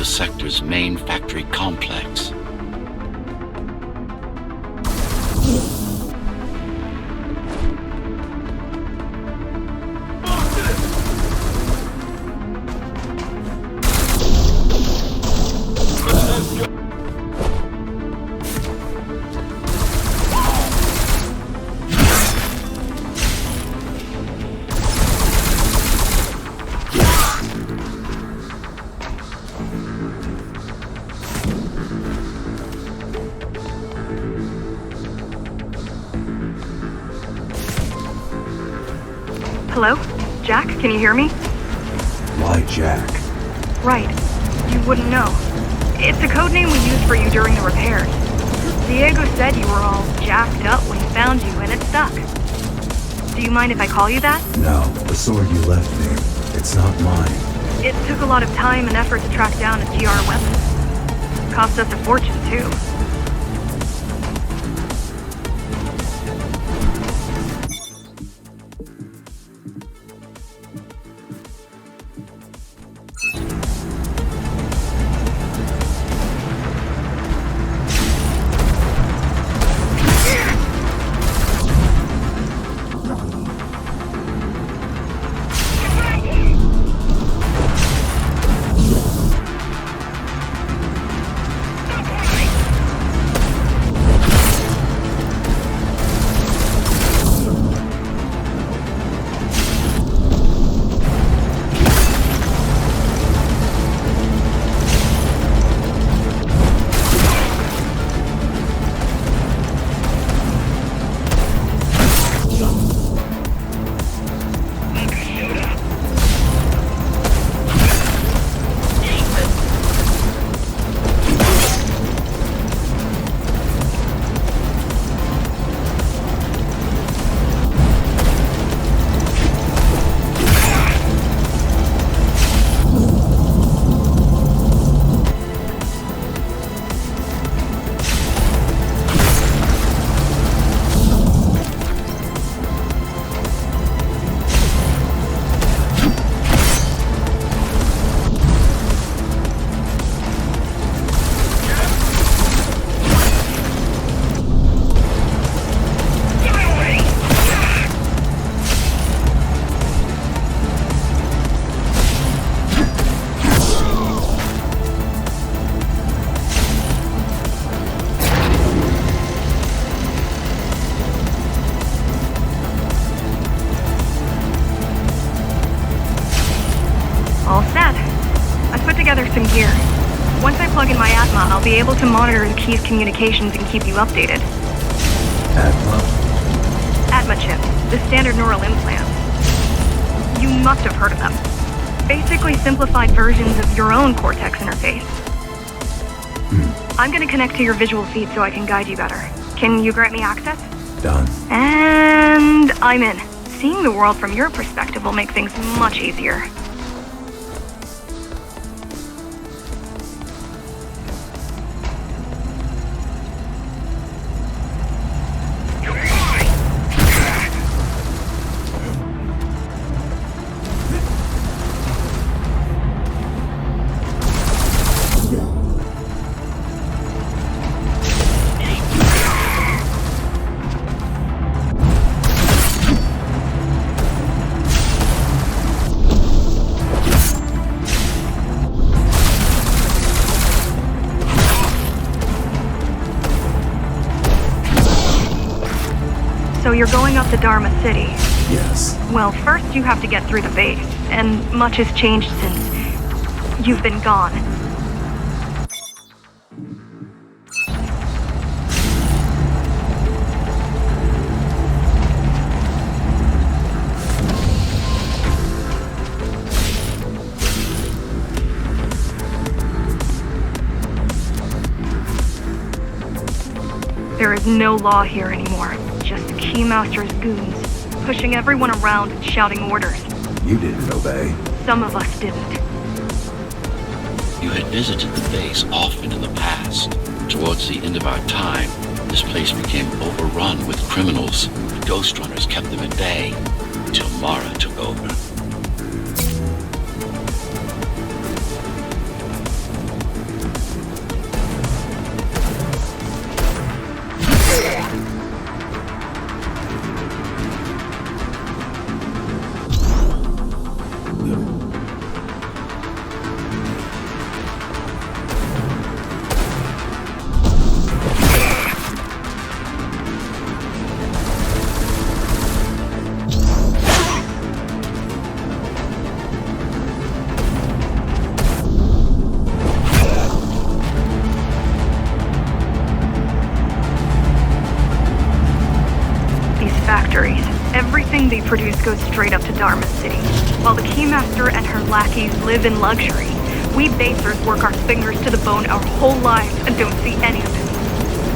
the sector's main factory complex. Hello? Jack, can you hear me? Why Jack? Right. You wouldn't know. It's a code name we used for you during the repairs. Diego said you were all jacked up when he found you, and it stuck. Do you mind if I call you that? No, the sword you left me. It's not mine. It took a lot of time and effort to track down a GR weapon. Cost us a fortune, too. All set. I put together some gear. Once I plug in my Atma, I'll be able to monitor the key's communications and keep you updated. Atma? Atma chips, the standard neural implants. You must have heard of them. Basically simplified versions of your own Cortex interface. I'm gonna connect to your visual feed so I can guide you better. Can you grant me access? Done. And I'm in. Seeing the world from your perspective will make things much easier. So you're going up to Dharma City? Yes. Well, first you have to get through the base, and much has changed since you've been gone. There is no law here anymore. Just Keymaster's goons, pushing everyone around and shouting orders. You didn't obey. Some of us didn't. You had visited the base often in the past. Towards the end of our time, this place became overrun with criminals. The Ghostrunners kept them at bay, until Mara took over. path goes straight up to Dharma City. While the Keymaster and her lackeys live in luxury, we basers work our fingers to the bone our whole lives and don't see any of it.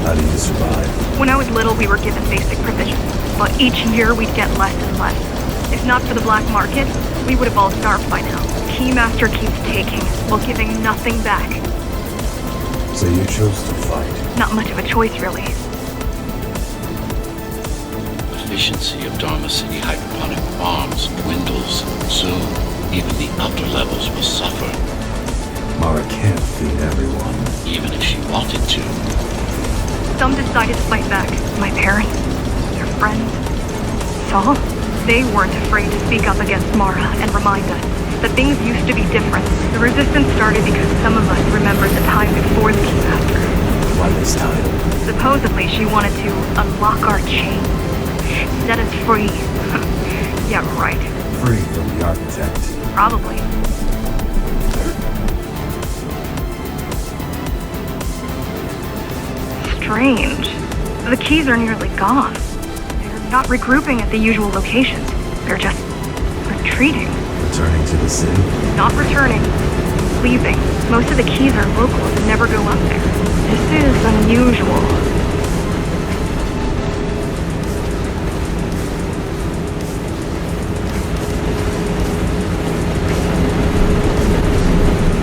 How do you survive? When I was little, we were given basic provisions, but each year we'd get less and less. If not for the black market, we would have all starved by now. Keymaster keeps taking, while giving nothing back. So you chose to fight. Not much of a choice, really. Efficiency of Dharma City hydroponic farms dwindles. Soon, even the upper levels will suffer. Mara can't feed everyone. Even if she wanted to. Some decided to fight back. My parents, their friends. Saul? They weren't afraid to speak up against Mara and remind us that things used to be different. The resistance started because some of us remembered the time before the Keymaster. Why this time? Supposedly she wanted to unlock our chain. Set us free. Yeah, right. Free from the architect. Probably. Strange. The keys are nearly gone. They're not regrouping at the usual locations. They're just retreating. Returning to the city? Not returning. Leaving. Most of the keys are locals and never go up there. This is unusual.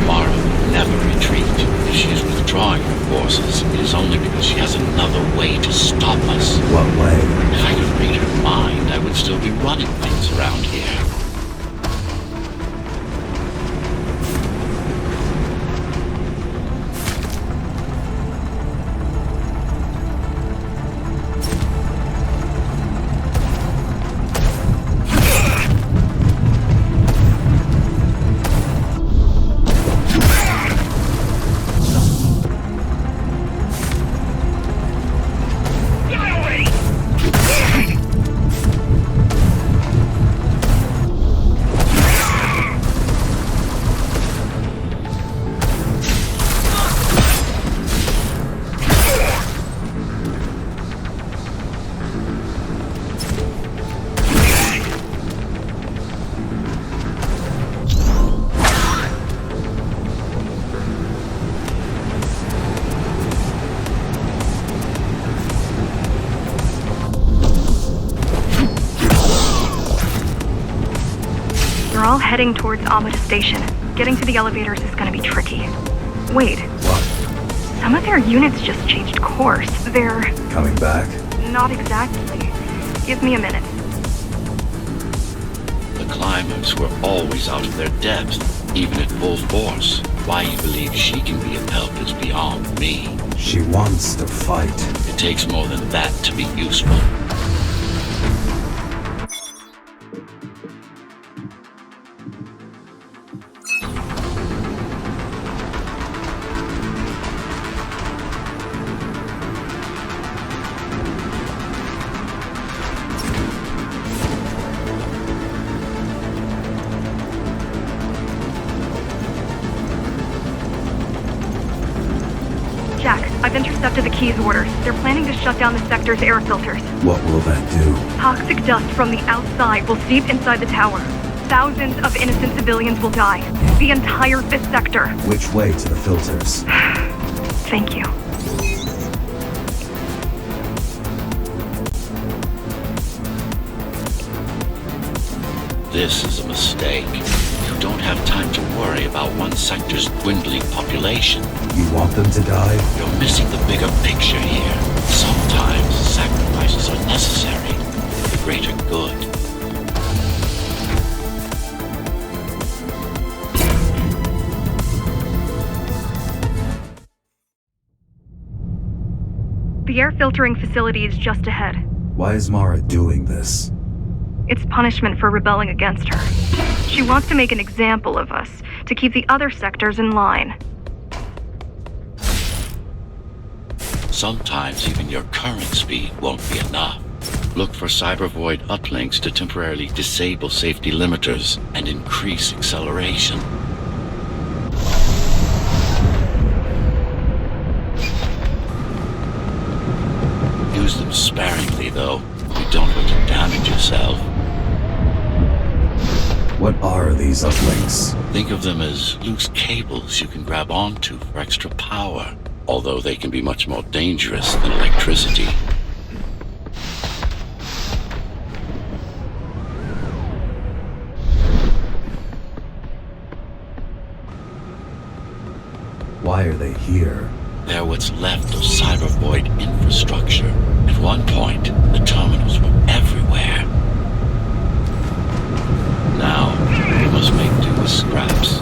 Mara will never retreat. If she is withdrawing her forces, it is only because she has another way to stop us. What way? If I could read her mind, I would still be running things around here. We're all heading towards Amada Station. Getting to the elevators is gonna be tricky. Wait, What? some of their units just changed course. They're... Coming back? not exactly. Give me a minute. The climbers were always out of their depth, even at full force. Why you believe she can be of help is beyond me. She wants to fight. It takes more than that to be useful. Jack, I've intercepted the Key's orders. They're planning to shut down the sector's air filters. What will that do? Toxic dust from the outside will seep inside the tower. Thousands of innocent civilians will die. The entire 5th sector. Which way to the filters? Thank you. This is a mistake. You don't have time to worry about one sector's dwindling population. You want them to die? You're missing the bigger picture here. Sometimes sacrifices are necessary for the greater good. The air filtering facility is just ahead. Why is Mara doing this? It's punishment for rebelling against her. She wants to make an example of us, to keep the other sectors in line. Sometimes even your current speed won't be enough. Look for cybervoid uplinks to temporarily disable safety limiters and increase acceleration. Use them sparingly, though. You don't want to damage yourself. What are these uplinks? Think of them as loose cables you can grab onto for extra power, although they can be much more dangerous than electricity. Why are they here? They're what's left of cybervoid infrastructure. At one point, the terminals were everywhere. Now, we must make do with scraps.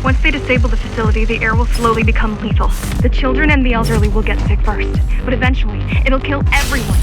Once they disable the facility, the air will slowly become lethal. The children and the elderly will get sick first, but eventually, it'll kill everyone.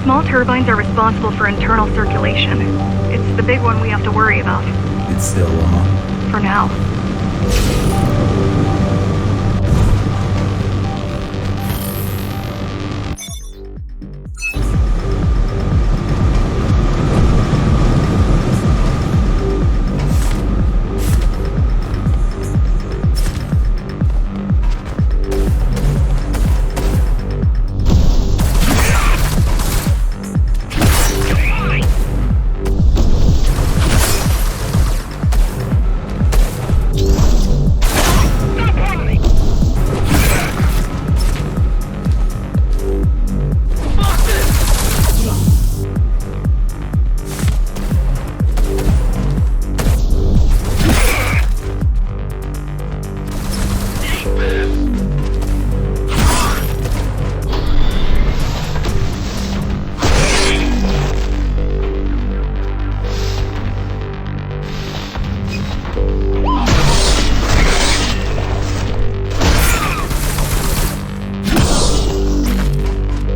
Small turbines are responsible for internal circulation. It's the big one we have to worry about. It's still on. For now.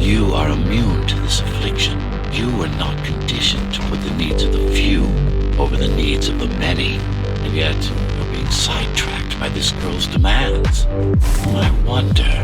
You are immune to this affliction. You are not conditioned to put the needs of the few over the needs of the many. And yet, you're being sidetracked by this girl's demands. I wonder...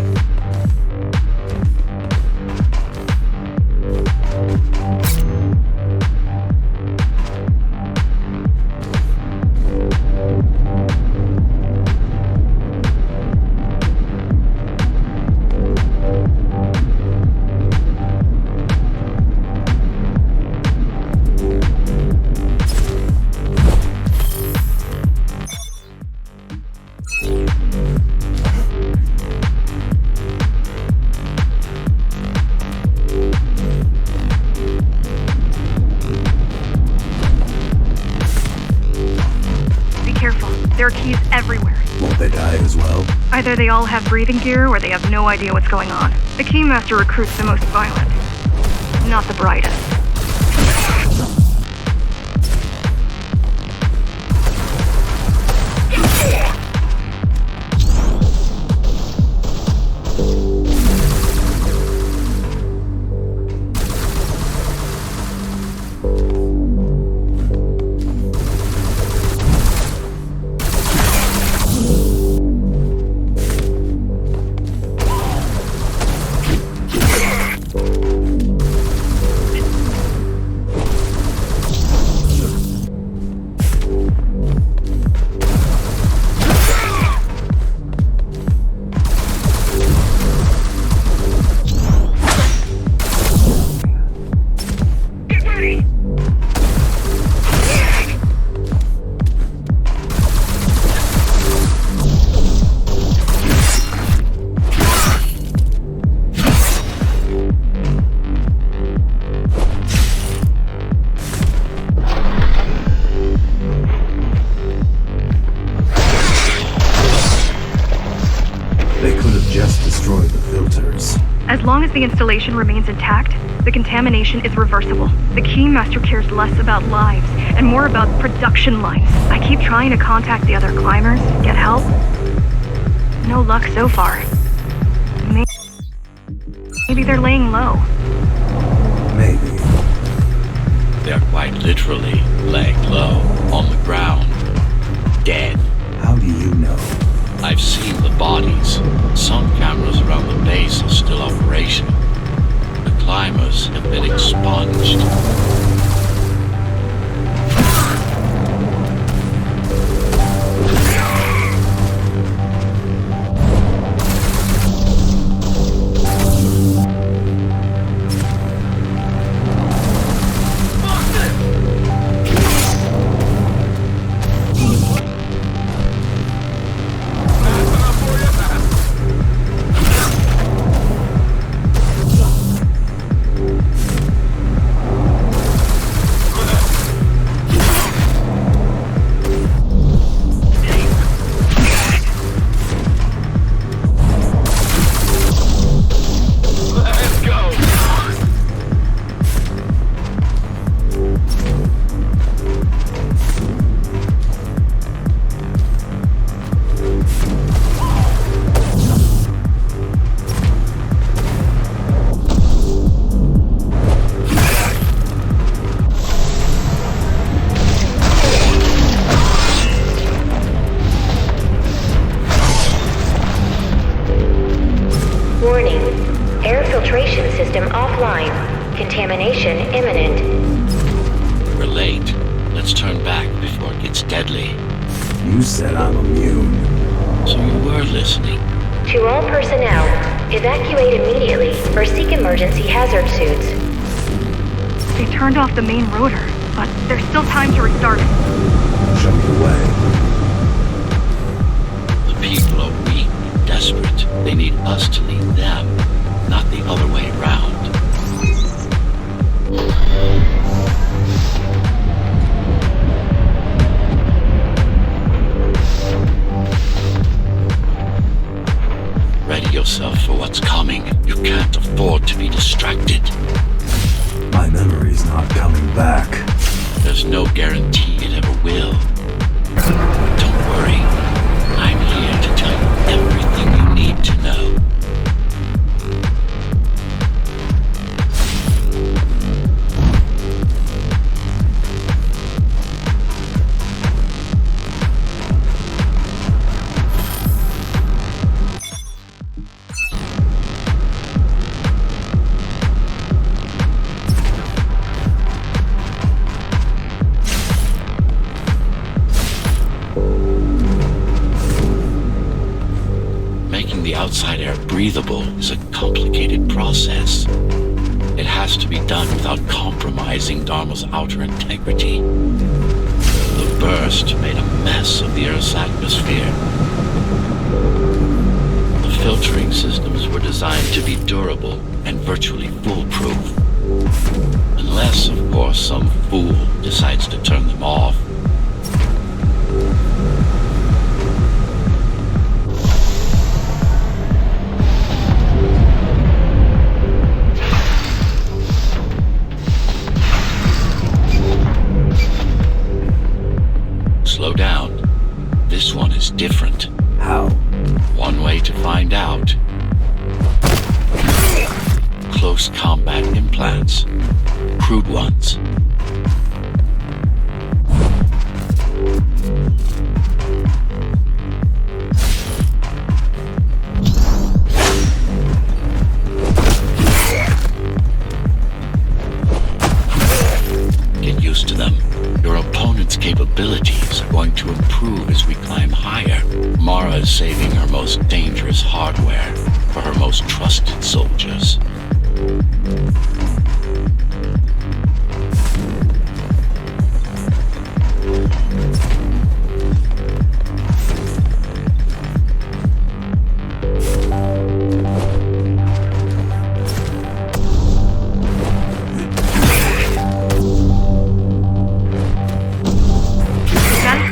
There are keys everywhere. Won't they die as well? Either they all have breathing gear, or they have no idea what's going on. The Keymaster recruits the most violent, not the brightest. as the installation remains intact, the contamination is reversible. The Keymaster cares less about lives and more about production lines. I keep trying to contact the other climbers, get help. No luck so far. Maybe they're laying low. Maybe. They're quite literally laying low, on the ground, dead. How do you know? I've seen the bodies. Some cameras around the base are still operational. The climbers have been expunged. Contamination imminent. We're late. Let's turn back before it gets deadly. You said I'm immune. So you were listening. To all personnel, evacuate immediately or seek emergency hazard suits. They turned off the main rotor, but there's still time to restart it. Show me the way. The people are weak and desperate. They need us to lead them, not the other way around. Ready yourself for what's coming. You can't afford to be distracted. My memory's not coming back. There's no guarantee it ever will. Don't worry. I'm here to tell you everything you need to know. Outside air breathable is a complicated process. It has to be done without compromising Dharma's outer integrity. The burst made a mess of the Earth's atmosphere. The filtering systems were designed to be durable and virtually foolproof. Unless, of course, some fool decides to turn them off. Slow down. This one is different. How? One way to find out. Close combat implants. Crude ones. Get used to them. Your opponent's capabilities are going to improve as we climb higher. Mara is saving her most dangerous hardware for her most trusted soldiers.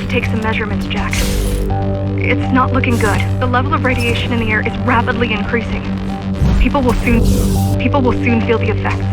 Take some measurements, Jack. It's not looking good. The level of radiation in the air is rapidly increasing. People will soon feel the effects.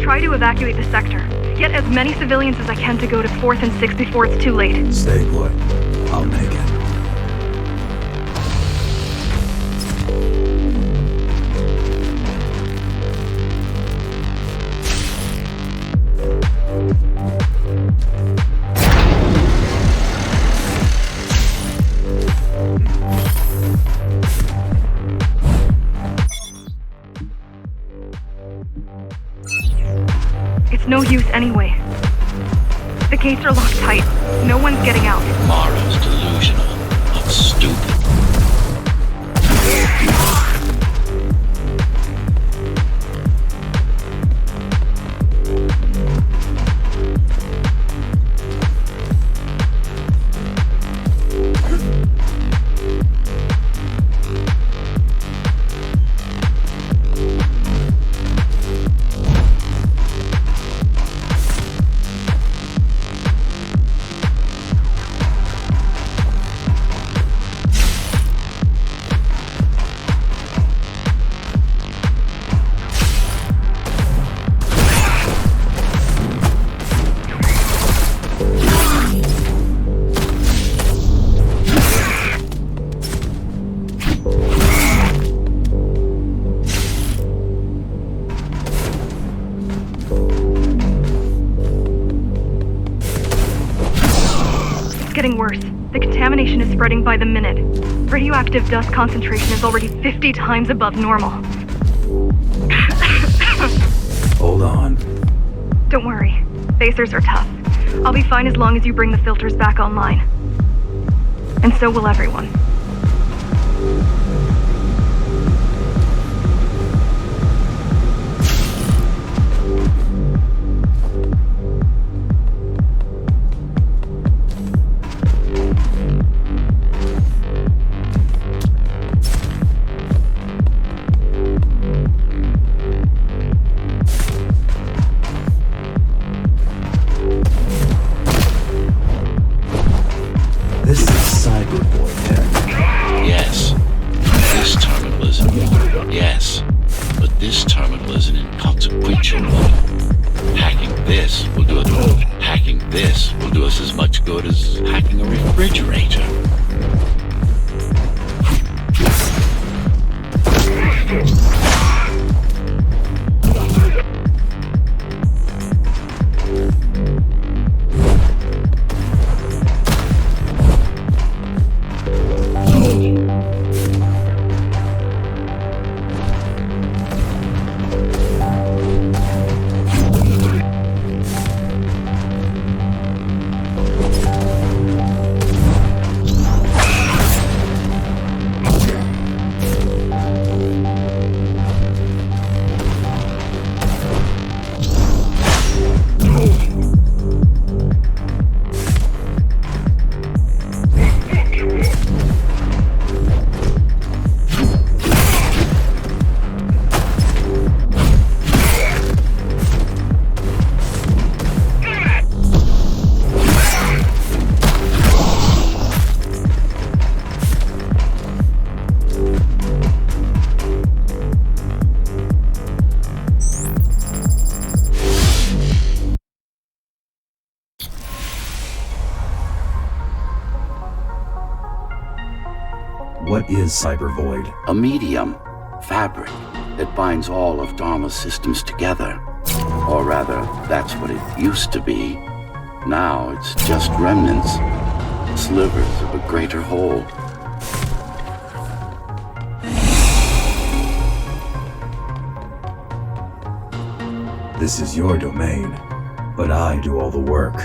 Try to evacuate the sector. Get as many civilians as I can to go to 4th and 6th before it's too late. Stay put. I'll make it. It's no use anyway. The gates are locked tight. No one's getting out. Mara's delusional. I'm stupid. Getting worse. The contamination is spreading by the minute. Radioactive dust concentration is already 50 times above normal. Hold on. Don't worry. Phasers are tough. I'll be fine as long as you bring the filters back online. And so will everyone. This is cyberboy tech. Yes. This terminal is... Yes. But this terminal is an inconsequential one. Hacking this will do it. Hacking this will do us as much good as hacking a refrigerator. What is cybervoid? A medium. Fabric. that binds all of Dharma's systems together. Or rather, that's what it used to be. Now it's just remnants, slivers of a greater whole. This is your domain, but I do all the work.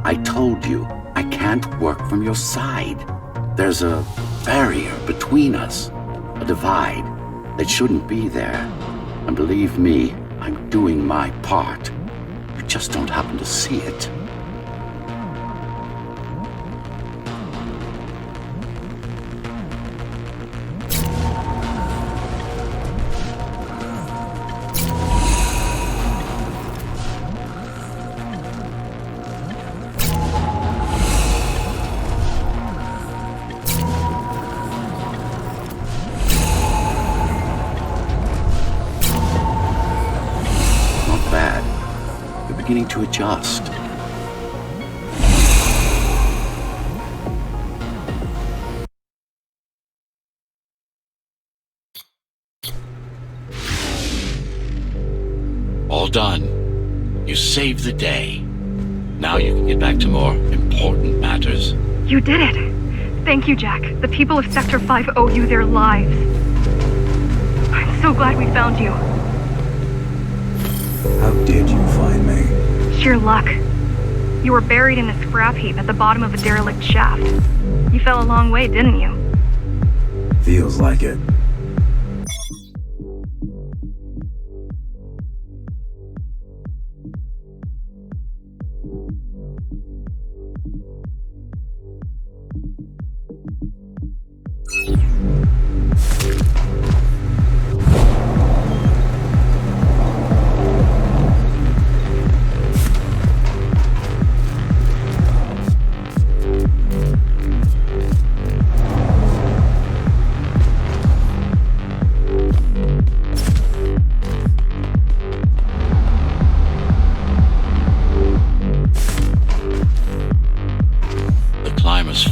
I told you, I can't work from your side. There's a barrier between us, a divide that shouldn't be there. And believe me, I'm doing my part. You just don't happen to see it. Beginning to adjust. All done. You saved the day. Now you can get back to more important matters. You did it. Thank you, Jack. The people of Sector 5 owe you their lives. I'm so glad we found you. How did you find me? Sheer luck. You were buried in a scrap heap at the bottom of a derelict shaft. You fell a long way, didn't you? Feels like it.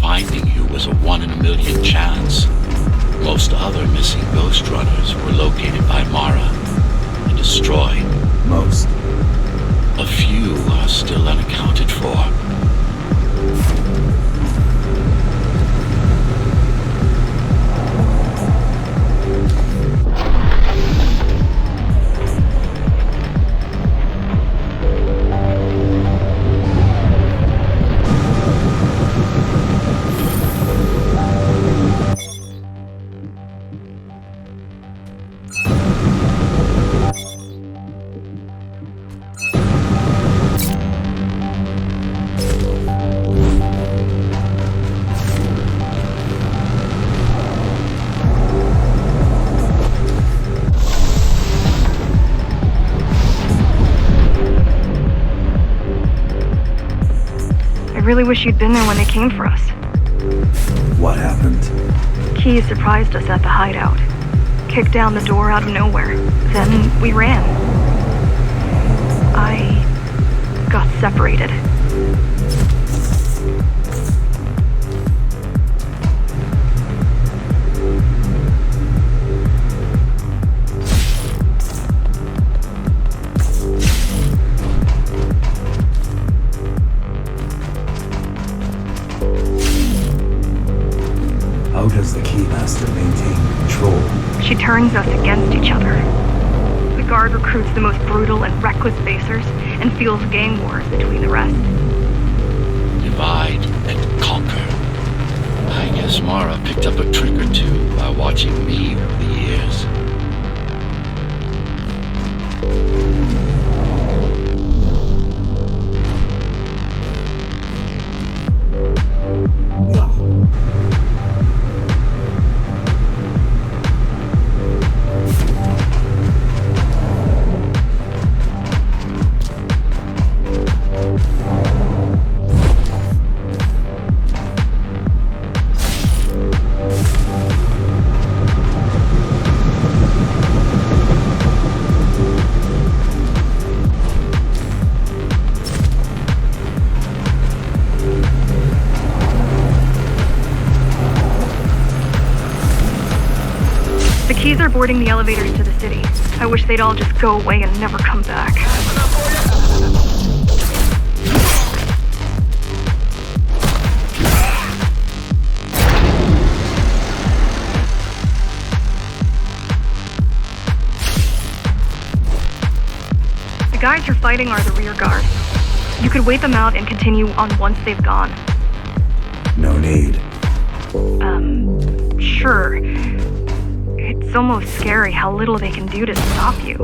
Finding you was a 1 in a million chance. Most other missing Ghostrunners were located by Mara and destroyed. Most. A few are still unaccounted for. I really wish you'd been there when they came for us. What happened? Key surprised us at the hideout. Kicked down the door out of nowhere. Then we ran. I got separated. How does the Keymaster maintain control? She turns us against each other. The Guard recruits the most brutal and reckless basers and fuels gang wars between the rest. Divide and conquer. I guess Mara picked up a trick or two by watching me over the years. boarding the elevators to the city. I wish they'd all just go away and never come back. The guys you're fighting are the rear guard. You could wait them out and continue on once they've gone. No need. Sure. It's almost scary how little they can do to stop you.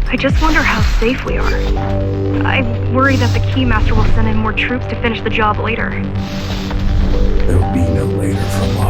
I just wonder how safe we are. I worry that the Keymaster will send in more troops to finish the job later. There'll be no later for long.